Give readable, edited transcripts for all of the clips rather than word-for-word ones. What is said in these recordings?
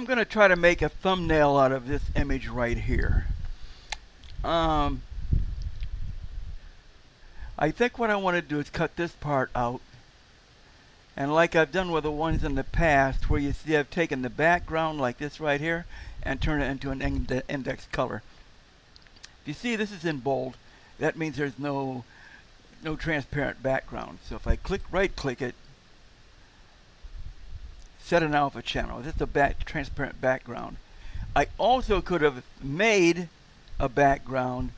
going to try to make a thumbnail out of this image right here. I think what I want to do is cut this part out. And like I've done with the ones in the past, where you see I've taken the background like this right here and turn it into an index color. If you see this is in bold, that means there's no transparent background. So if I right click it, set an alpha channel. This is a transparent background. I also could have made a background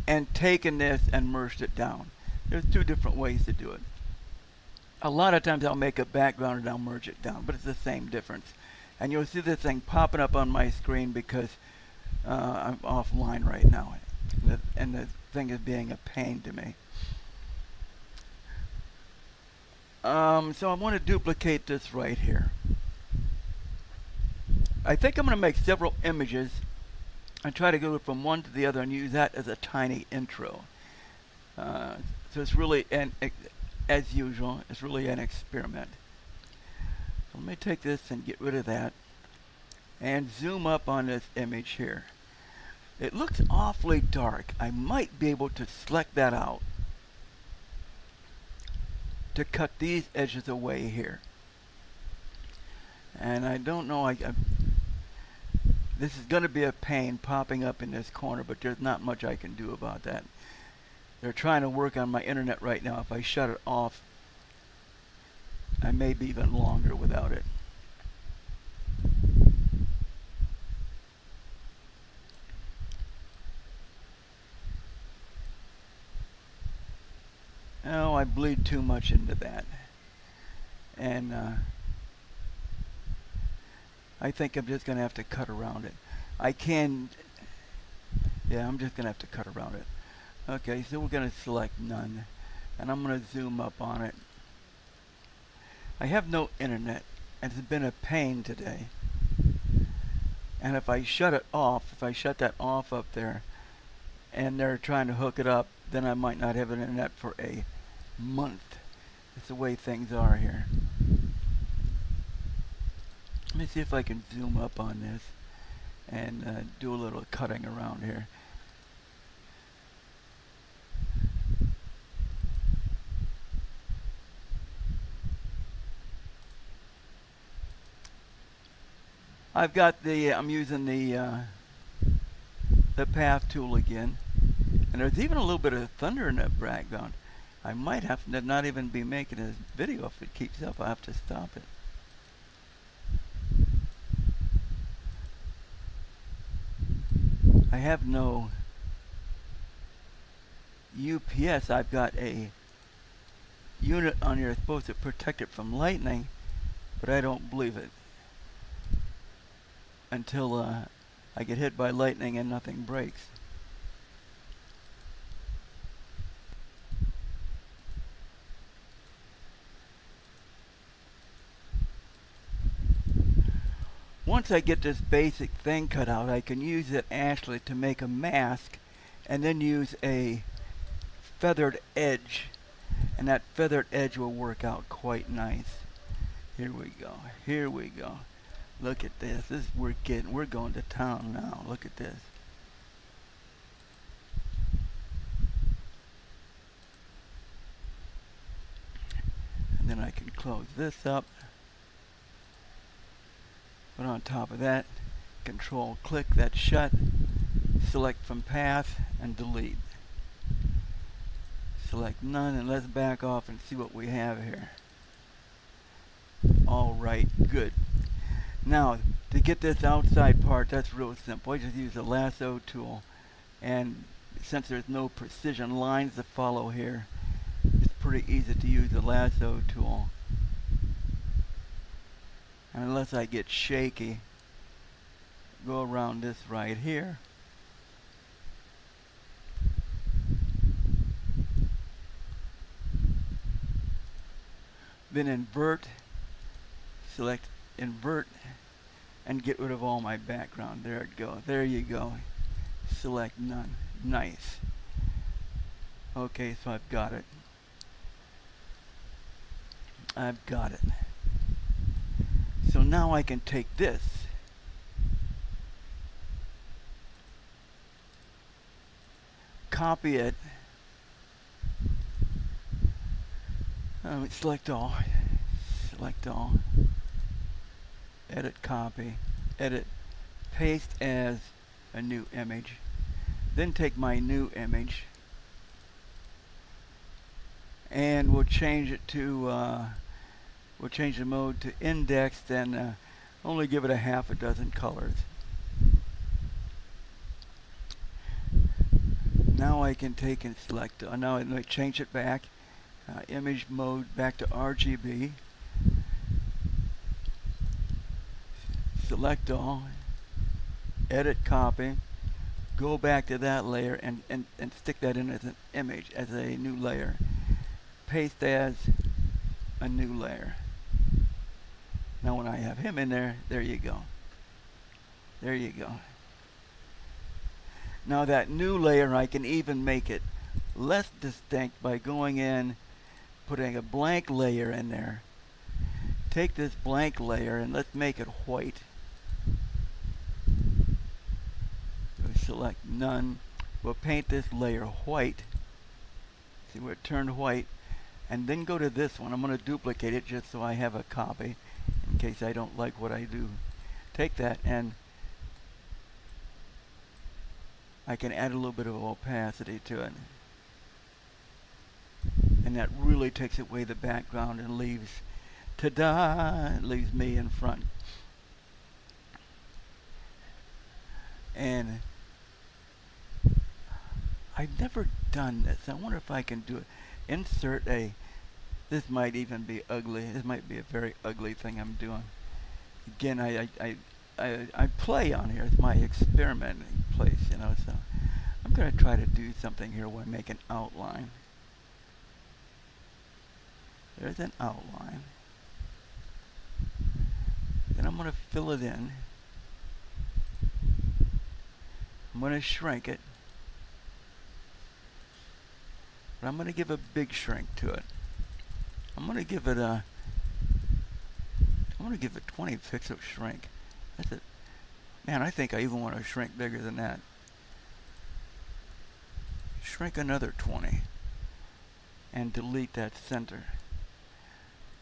and taken this and merged it down. There's two different ways to do it. A lot of times I'll make a background and I'll merge it down, but it's the same difference. And you'll see this thing popping up on my screen because I'm offline right now, and the thing is being a pain to me. So I want to duplicate this right here. I think I'm going to make several images and try to go from one to the other and use that as a tiny intro. So it's really, as usual, it's really an experiment. So let me take this and get rid of that and zoom up on this image here. It looks awfully dark. I might be able to select that out to cut these edges away here. And I don't know, this is going to be a pain popping up in this corner, but there's not much I can do about that. They're trying to work on my internet right now. If I shut it off, I may be even longer without it. Oh, I bleed too much into that. And I think I'm just going to have to cut around it. I'm just going to have to cut around it. Okay, so we're going to select none. And I'm going to zoom up on it. I have no internet, and it's been a pain today. And if I shut it off, if I shut that off up there, and they're trying to hook it up, then I might not have an internet for a month. That's the way things are here. Let me see if I can zoom up on this and do a little cutting around here. I've got I'm using the path tool again, and there's even a little bit of thunder in the background. I might have to not even be making this video if it keeps up. I have to stop it. I have no UPS. I've got a unit on here that's supposed to protect it from lightning, but I don't believe it until I get hit by lightning and nothing breaks. Once I get this basic thing cut out, I can use it actually to make a mask and then use a feathered edge, and that feathered edge will work out quite nice. Here we go. Here we go. Look at this. We're going to town now. Look at this. And then I can close this up. Put on top of that, control click that shut, select from path and delete. Select none, and let's back off and see what we have here. Alright, good. Now, to get this outside part, that's real simple. I just use the lasso tool, and since there's no precision lines to follow here, it's pretty easy to use the lasso tool. And unless I get shaky, go around this right here. Then invert, select invert, and get rid of all my background. There it goes. There you go. Select none. Nice. Okay, so I've got it. I've got it. So now I can take this copy it. Select all. Select all. Edit copy. Edit. Paste as a new image. Then take my new image and we'll change it to we'll change the mode to indexed and only give it a half a dozen colors. Now I can take and select. Now I'm going to change it back. Image mode back to RGB. Select all. Edit copy. Go back to that layer and stick that in as an image, as a new layer. Paste as a new layer. Now when I have him in there, there you go. There you go. Now that new layer, I can even make it less distinct by going in, putting a blank layer in there. Take this blank layer and let's make it white. Select none. We'll paint this layer white. See where it turned white. And then go to this one. I'm going to duplicate it just so I have a copy in case I don't like what I do. Take that and I can add a little bit of opacity to it. And that really takes away the background and leaves, ta-da, it leaves me in front. And I've never done this. I wonder if I can do it. Insert a, this might even be ugly. This might be a very ugly thing I'm doing. Again, I play on here. It's my experimenting place, you know, so I'm going to try to do something here where I make an outline. There's an outline. Then I'm going to fill it in. I'm going to shrink it. But I'm going to give a big shrink to it. I'm going to give it 20 pixel shrink. That's it. Man, I think I even want to shrink bigger than that. Shrink another 20 and delete that center.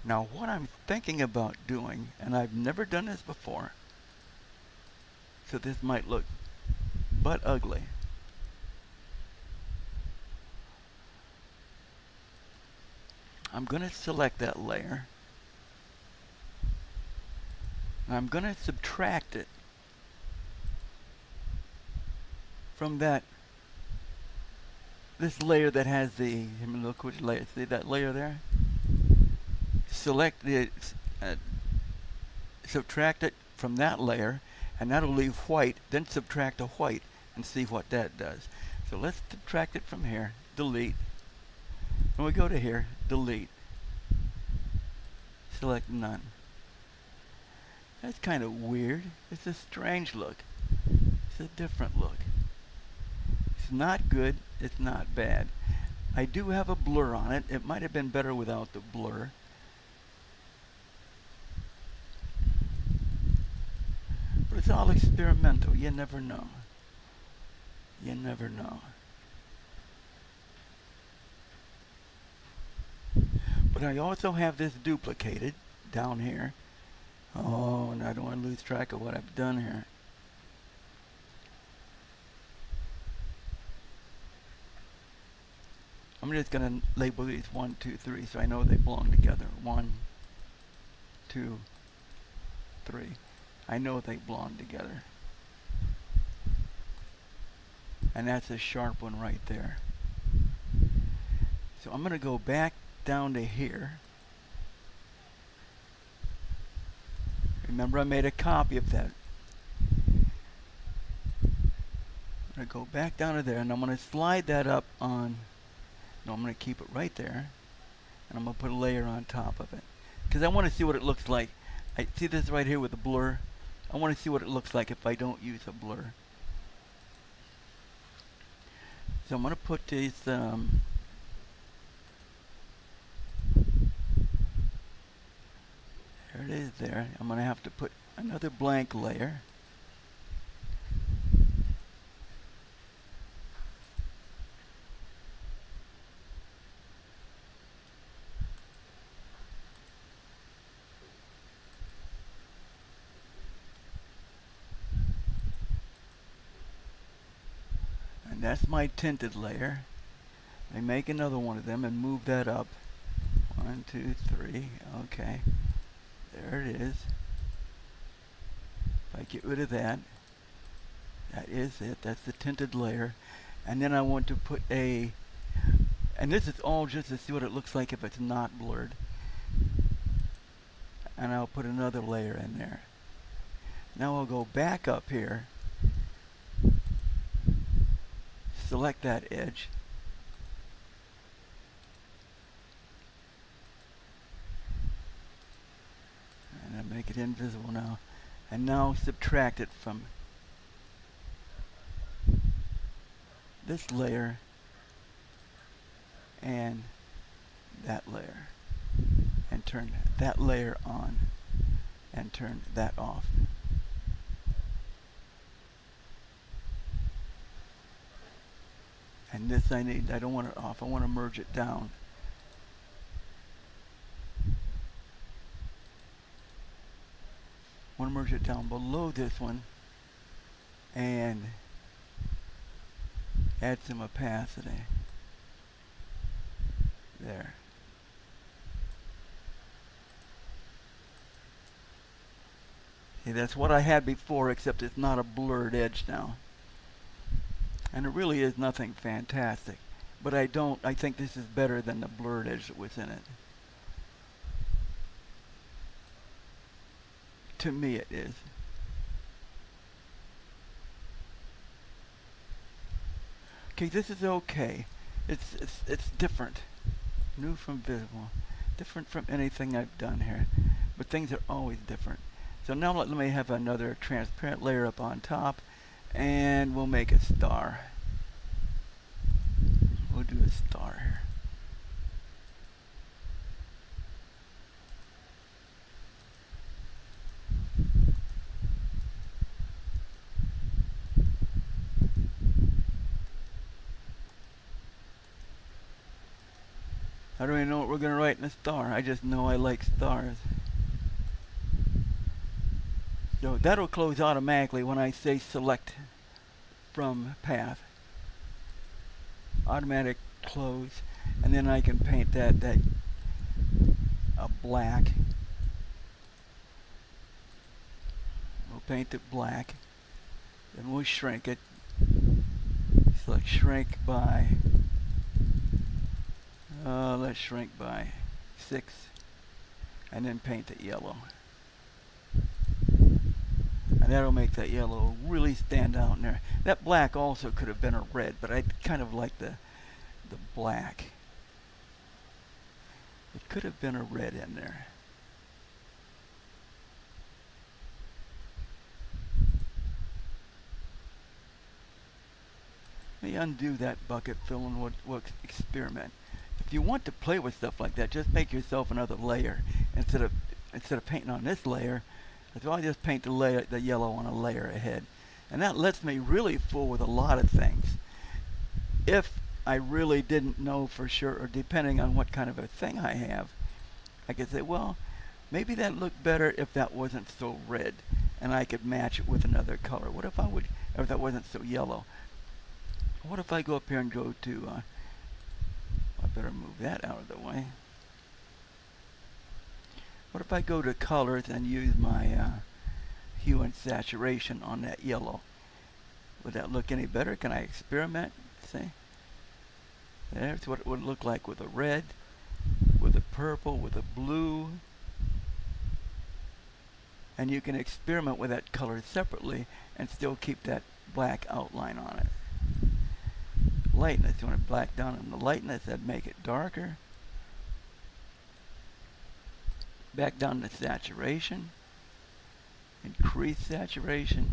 Now what I'm thinking about doing, and I've never done this before, so this might look but ugly. I'm going to select that layer. And I'm going to subtract it from that, this layer that has the, look which layer, see that layer there? Select the, subtract it from that layer, and that'll leave white, then subtract a white and see what that does. So let's subtract it from here, delete. When we go to here, delete. Select none. That's kind of weird. It's a strange look. It's a different look. It's not good. It's not bad. I do have a blur on it. It might have been better without the blur. But it's all experimental. You never know. You never know. But I also have this duplicated down here. Oh, and I don't want to lose track of what I've done here. I'm just going to label these 1, 2, 3 so I know they belong together. 1, 2, 3. I know they belong together. And that's a sharp one right there. So I'm going to go back down to here. Remember, I made a copy of that. I'm going to go back down to there and I'm going to slide that up on, no, I'm going to keep it right there, and I'm going to put a layer on top of it because I want to see what it looks like. I see this right here with the blur. I want to see what it looks like if I don't use a blur. So I'm going to put these there it is there. I'm going to have to put another blank layer. And that's my tinted layer. I make another one of them and move that up. 1, 2, 3. Okay. There it is. If I get rid of that, that is it. That's the tinted layer. And then I want to put a, and this is all just to see what it looks like if it's not blurred. And I'll put another layer in there. Now I'll go back up here, select that edge, and I make it invisible now, and now subtract it from this layer and that layer, and turn that layer on and turn that off. And this I don't want it off, I want to merge it down. I want to merge it down below this one and add some opacity. There. See, that's what I had before, except it's not a blurred edge now. And it really is nothing fantastic. But I think this is better than the blurred edge that was in it. To me it is. Okay, this is okay. It's different. New from visible. Different from anything I've done here. But things are always different. So now let me have another transparent layer up on top. And we'll make a star. We'll do a star here. How do I know what we're going to write in a star? I just know I like stars. So that'll close automatically when I say select from path. Automatic close, and then I can paint that a black. We'll paint it black, then we'll shrink it. Select shrink by, let's shrink by 6, and then paint it yellow. And that'll make that yellow really stand out in there. That black also could have been a red, but I kind of like the black. It could have been a red in there. Let me undo that bucket fill and we'll experiment. If you want to play with stuff like that, just make yourself another layer. Instead of painting on this layer, so I just paint the yellow on a layer ahead. And that lets me really fool with a lot of things. If I really didn't know for sure, or depending on what kind of a thing I have, I could say, well, maybe that looked better if that wasn't so red, and I could match it with another color. What if if that wasn't so yellow? What if I go up here and go to, I better move that out of the way. What if I go to colors and use my hue and saturation on that yellow? Would that look any better? Can I experiment? See? There's what it would look like with a red, with a purple, with a blue. And you can experiment with that color separately and still keep that black outline on it. Lightness, you want to black down on the lightness, that'd make it darker. Back down to saturation, increase saturation,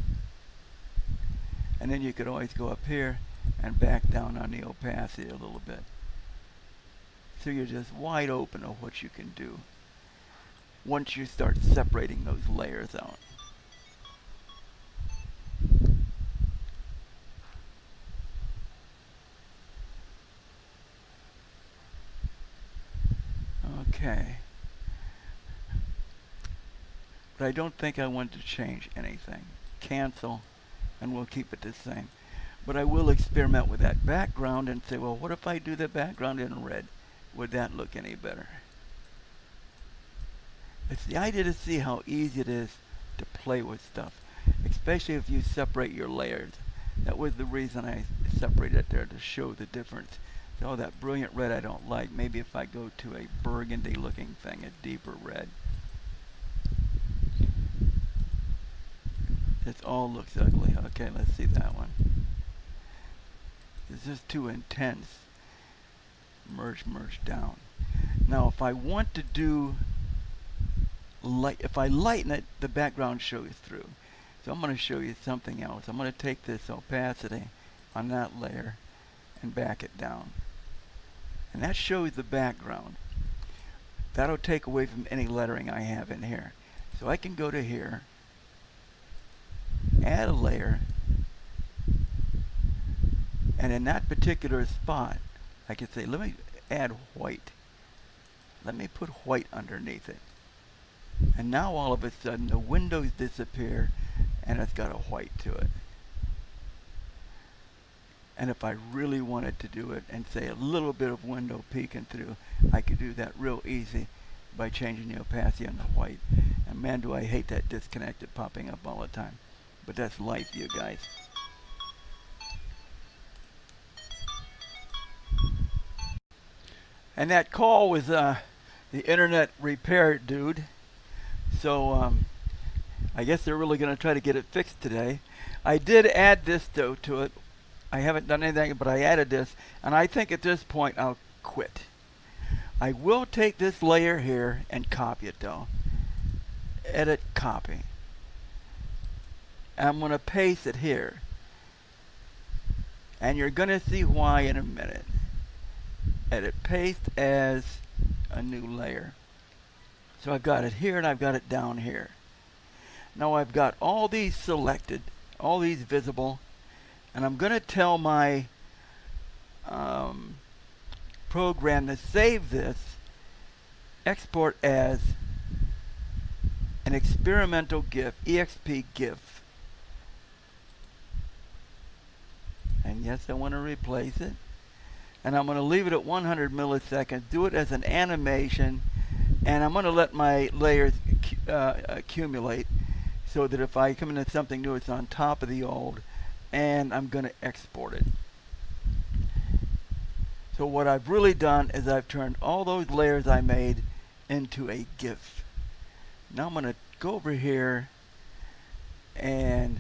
and then you could always go up here and back down on the opacity a little bit. So you're just wide open of what you can do once you start separating those layers out. Okay. But I don't think I want to change anything. Cancel, and we'll keep it the same. But I will experiment with that background and say, well, what if I do the background in red? Would that look any better? It's the idea to see how easy it is to play with stuff, especially if you separate your layers. That was the reason I separated it there, to show the difference. So that brilliant red I don't like. Maybe if I go to a burgundy looking thing, a deeper red. This all looks ugly. Okay, let's see that one. It's just too intense. Merge down. Now if I want to do light, if I lighten it, the background shows through. So I'm going to show you something else. I'm going to take this opacity on that layer and back it down. And that shows the background. That'll take away from any lettering I have in here. So I can go to here, add a layer, and in that particular spot I can say, let me add white. Let me put white underneath it. And now all of a sudden the windows disappear and it's got a white to it. And if I really wanted to do it and say a little bit of window peeking through, I could do that real easy by changing the opacity on the white. And man, do I hate that disconnected popping up all the time. But that's life, you guys. And that call was the internet repair dude. So I guess they're really going to try to get it fixed today. I did add this though to it. I haven't done anything, but I added this, and I think at this point I'll quit. I will take this layer here and copy it though. Edit, copy. I'm going to paste it here. And you're going to see why in a minute. Edit, paste as a new layer. So I've got it here and I've got it down here. Now I've got all these selected, all these visible, and I'm going to tell my program to save this, export as an experimental GIF, EXP GIF. And yes, I want to replace it. And I'm going to leave it at 100 milliseconds, do it as an animation, and I'm going to let my layers accumulate so that if I come into something new, it's on top of the old, and I'm going to export it. So what I've really done is I've turned all those layers I made into a GIF. Now I'm going to go over here, and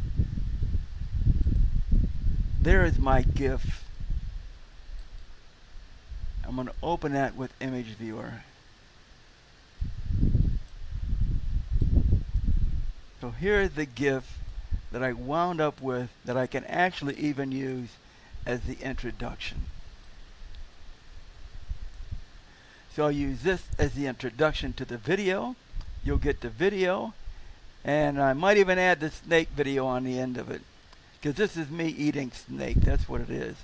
there is my GIF. I'm going to open that with Image Viewer. So here's the GIF that I wound up with that I can actually even use as the introduction. So I'll use this as the introduction to the video. You'll get the video, and I might even add the snake video on the end of it, because this is me eating snake. That's what it is.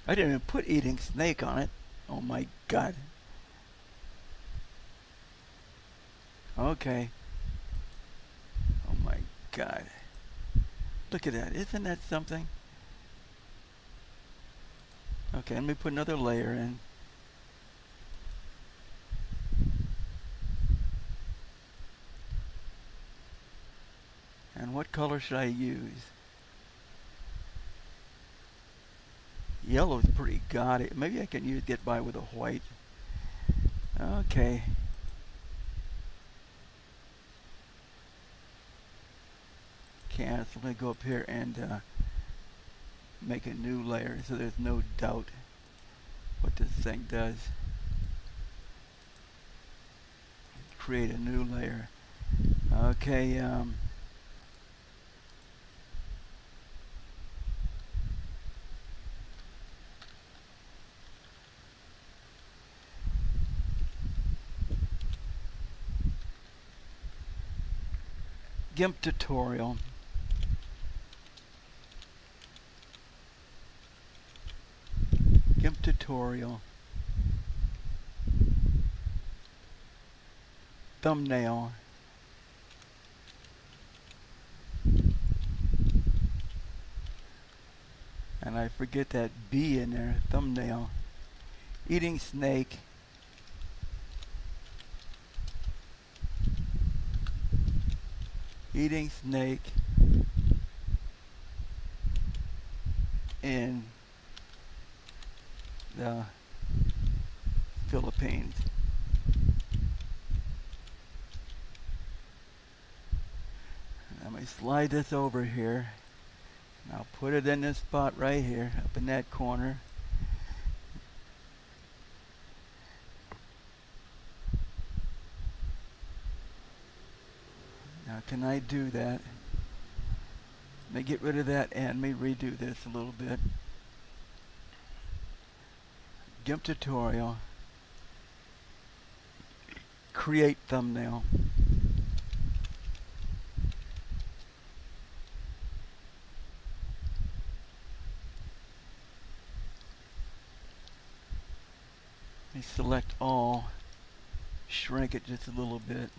I didn't even put eating snake on it. Oh my God. Okay. Oh my God. Look at that. Isn't that something? Okay, let me put another layer in. And what color should I use? Yellow's pretty gaudy. Maybe I can get by with a white. Okay. Cancel. Let me go up here and make a new layer so there's no doubt what this thing does. Create a new layer. Okay. Gimp tutorial. Gimp tutorial. Thumbnail. And I forget that B in there, thumbnail. Eating snake. Eating snake in the Philippines. I'm going to slide this over here. And I'll put it in this spot right here, up in that corner. Now can I do that? Let me get rid of that and let me redo this a little bit. Gimp tutorial. Create thumbnail. Let me select all. Shrink it just a little bit.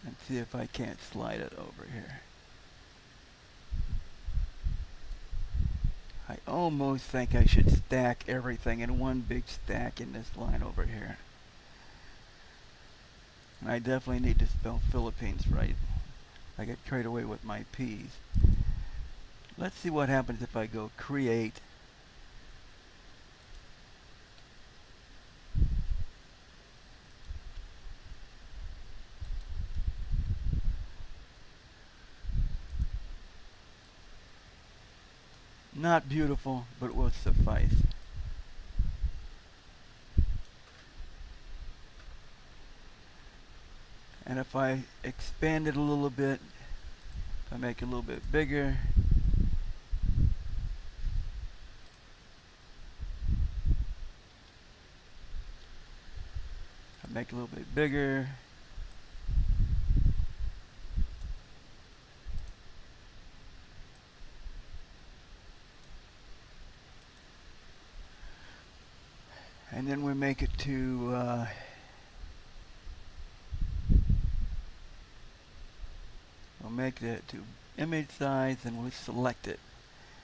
And see if I can't slide it over here. I almost think I should stack everything in one big stack in this line over here. And I definitely need to spell Philippines right. I get carried away with my P's. Let's see what happens if I go create. Not beautiful, but it will suffice. And if I expand it a little bit, if I make it a little bit bigger, I make it a little bit bigger, and then we make it to we'll make it to image size, and we'll select it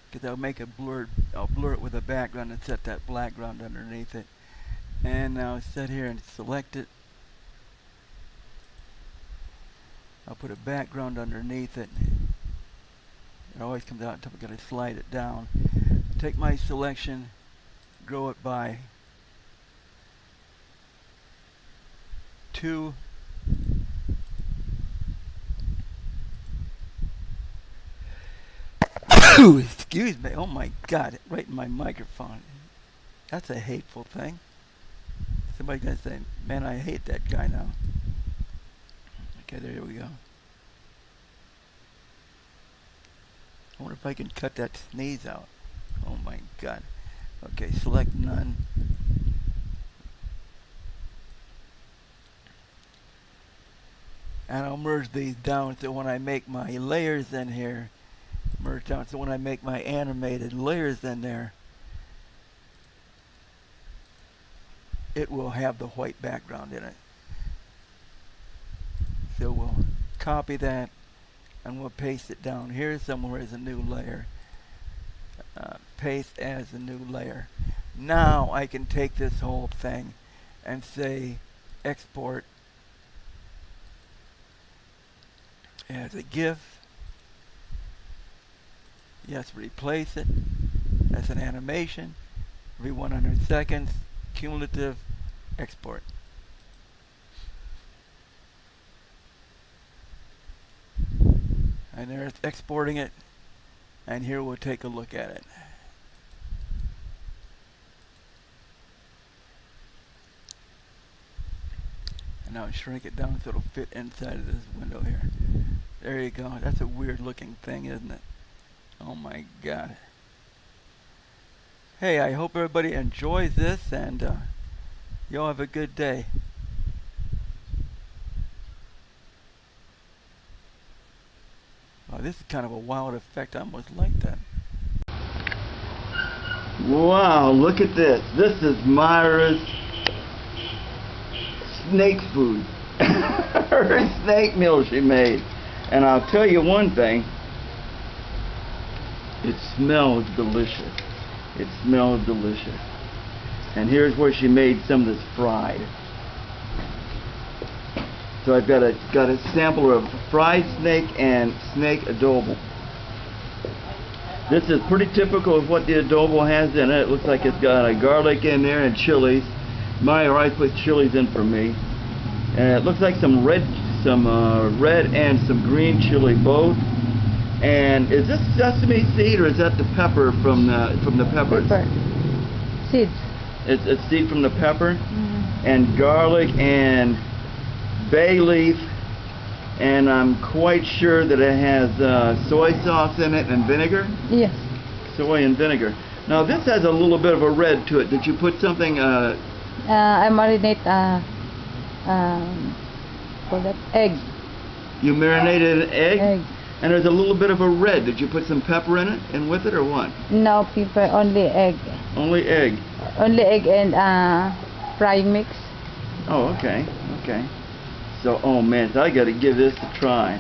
because I'll make it blurred. I'll blur it with a background and set that background underneath it. And now sit here and select it. I'll put a background underneath it. It always comes out until we gotta slide it down. Take my selection, grow it by 2. Excuse me. Oh my God! Right in my microphone. That's a hateful thing. Somebody's gonna say, "Man, I hate that guy now." Okay, there we go. I wonder if I can cut that sneeze out. Oh my God. Okay, select none. And I'll merge these down so when I make my layers in here, merge down so when I make my animated layers in there, it will have the white background in it. So we'll copy that and we'll paste it down here somewhere as a new layer. Paste as a new layer. Now I can take this whole thing and say export as a GIF. Yes, replace it as an animation. Every 100 seconds, cumulative export. And there it's exporting it. And here we'll take a look at it. And now shrink it down so it'll fit inside of this window here. There you go. That's a weird looking thing, isn't it? Oh my God. Hey, I hope everybody enjoys this, and y'all have a good day. Oh, this is kind of a wild effect. I almost like that. Wow, look at this. This is Myra's snake food. Her snake meal she made. And I'll tell you one thing. It smells delicious. It smells delicious. And here's where she made some of this fried. So I've got a sampler of fried snake and snake adobo. This is pretty typical of what the adobo has in it. It looks like it's got a garlic in there and chilies. My wife put chilies in for me. And it looks like some red and some green chili both. And is this sesame seed or is that the pepper from the peppers? Pepper. Seeds. It's seed from the pepper, and garlic and bay leaf, and I'm quite sure that it has soy sauce in it and vinegar. Yes. Soy and vinegar. Now this has a little bit of a red to it. Did you put something? I marinate for that egg. You marinated an egg? Egg. And there's a little bit of a red. Did you put some pepper in it and with it or what? No pepper, only egg. Only egg. Only egg and frying mix. Oh, okay, okay. So, oh man, so I got to give this a try.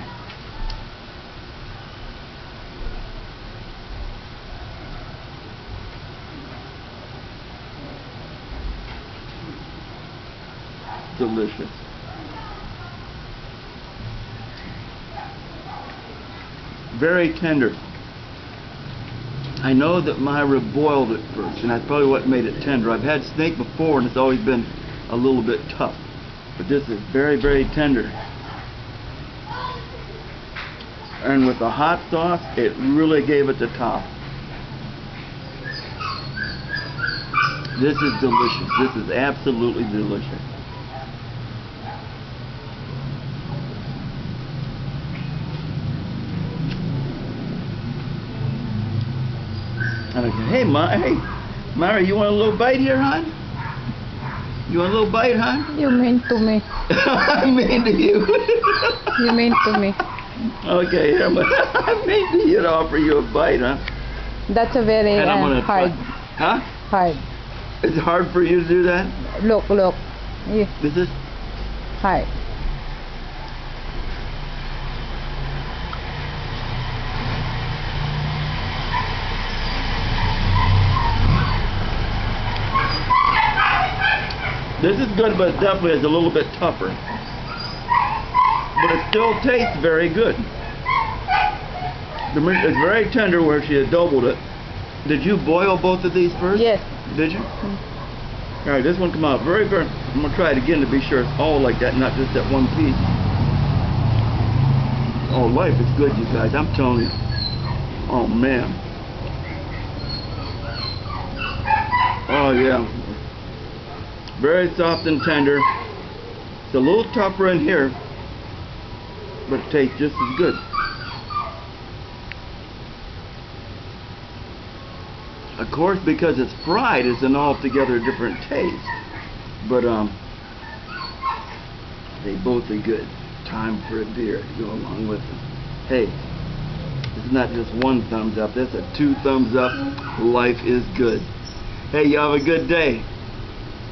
Delicious. Very tender. I know that Myra boiled it first, and that's probably what made it tender. I've had snake before, and it's always been a little bit tough. But this is very, very tender. And with the hot sauce, it really gave it the top. This is delicious. This is absolutely delicious. And I said, hey, Myra, you want a little bite here, hon? You want a little bite, hon? You mean to me. I mean to you. You mean to me. Okay, here, I mean to you to offer you a bite, huh? That's a very hard. Huh? Hard. It's hard for you to do that? Look. Yeah. This is Hard. This is good, but it definitely is a little bit tougher. But it still tastes very good. It's very tender where she adoboed it. Did you boil both of these first? Yes. Did you? Alright, this one come out very good. I'm going to try it again to be sure it's all like that, not just that one piece. Oh, life is good, you guys. I'm telling you. Oh, man. Oh, yeah. Very soft and tender. It's a little tougher in here, but it tastes just as good. Of course, because it's fried, it's an altogether different taste. But they both are good. Time for a beer to go along with them. Hey, it's not just one thumbs up. That's a 2 thumbs up. Life is good. Hey, you have a good day.